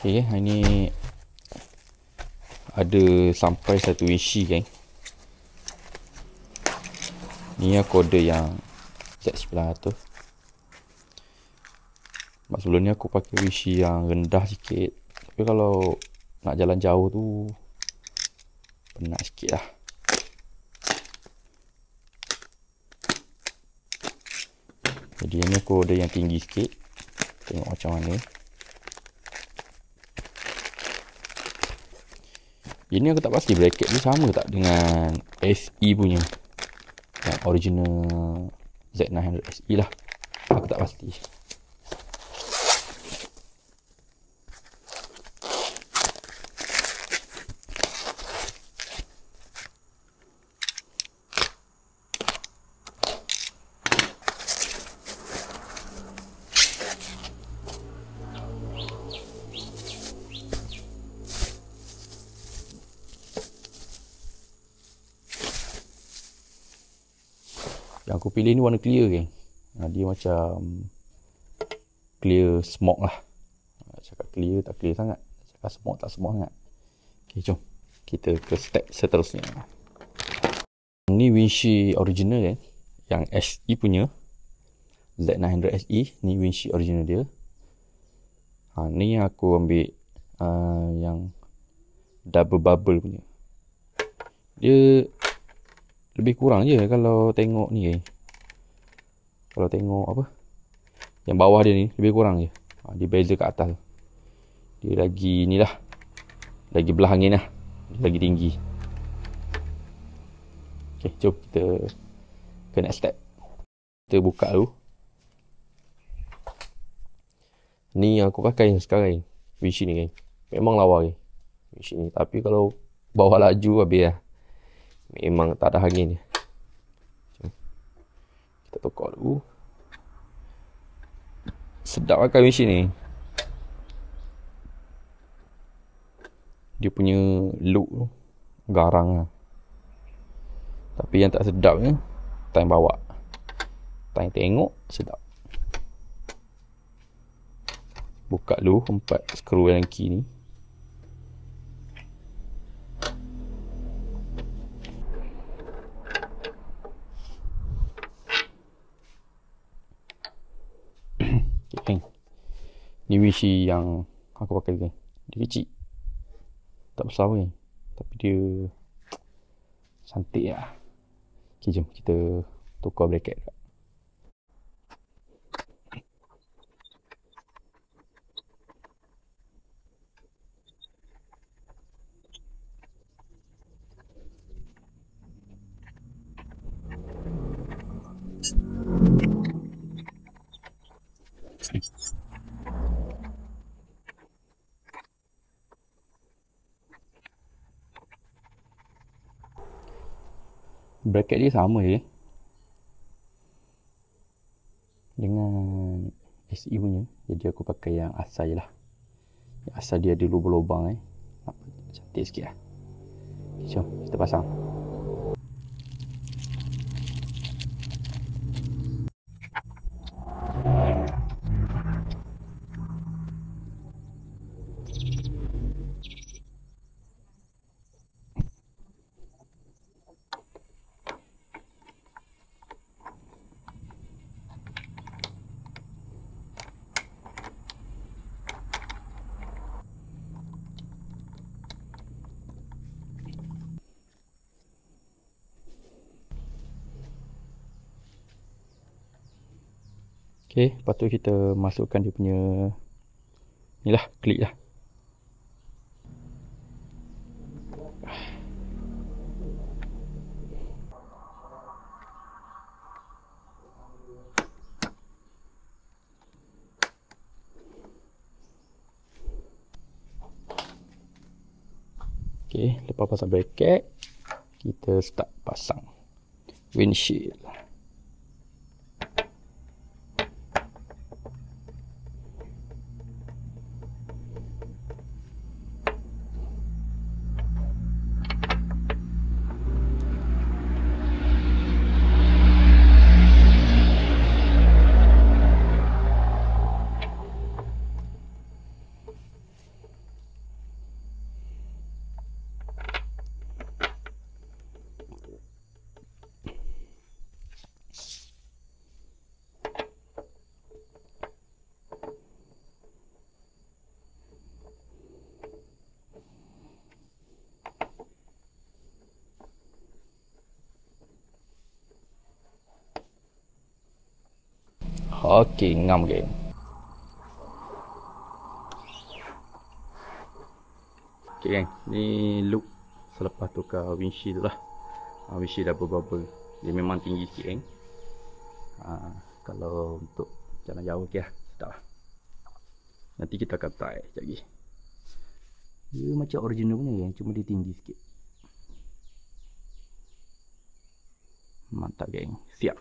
Okay, hari ni ada sampai satu isi kan. Ni aku order yang Z900. Sebelum ni aku pakai isi yang rendah sikit. Tapi kalau nak jalan jauh tu penat sikit lah. Jadi ni aku order yang tinggi sikit. Tengok macam mana. Ini aku tak pasti bracket ni sama tak dengan SE punya, yang original Z900 SE lah. Aku tak pasti. Yang aku pilih ni warna clear kan. Dia macam clear smoke lah. Cakap clear tak clear sangat, cakap smoke tak smoke sangat. Okay, jom kita ke step seterusnya. Ni windshield original kan, yang SE punya Z900 SE. Ni windshield original dia. Ni yang aku ambil yang double bubble punya. Dia lebih kurang je kalau tengok ni kan. Kalau tengok apa, yang bawah dia ni lebih kurang je. Dia beza kat atas. Dia lagi ni lah, lagi belah angin lah, dia lagi tinggi. Okay, jom kita ke next step. Kita buka dulu. Ni yang aku pakai sekarang, windshield ni kan. Memang lawa kan windshield ni. Tapi kalau bawa laju habis lah. Memang tak ada angin. Kita tukar dulu. Sedap pakai windshield ni. Dia punya look tu garang lah. Tapi yang tak sedapnya time bawa, time tengok sedap. Buka dulu 4 skru yang key ni. Okay. Ni windshield yang aku pakai kan. Dia kecil, tak besar pun, tapi dia cantik lah. Okay, jom kita tukar bracket. Bracket dia sama je dengan SE punya. Jadi aku pakai yang asal je lah. Yang asal dia ada lubang-lubang cantik sikit lah. Jom kita pasang. Okay, lepas tu kita masukkan dia punya ni lah, klik lah. Okay, lepas pasang bracket, kita start pasang windshield. Okey, ngam geng. Okey geng, ni look selepas tukar windshield tu lah. Windshield dah bubble. Dia memang tinggi sikit geng. Kalau untuk jalan jauh okey lah, sedap lah. Nanti kita akan try sekejap lagi. Dia macam original punya geng, cuma dia tinggi sikit. Mantap geng, siap.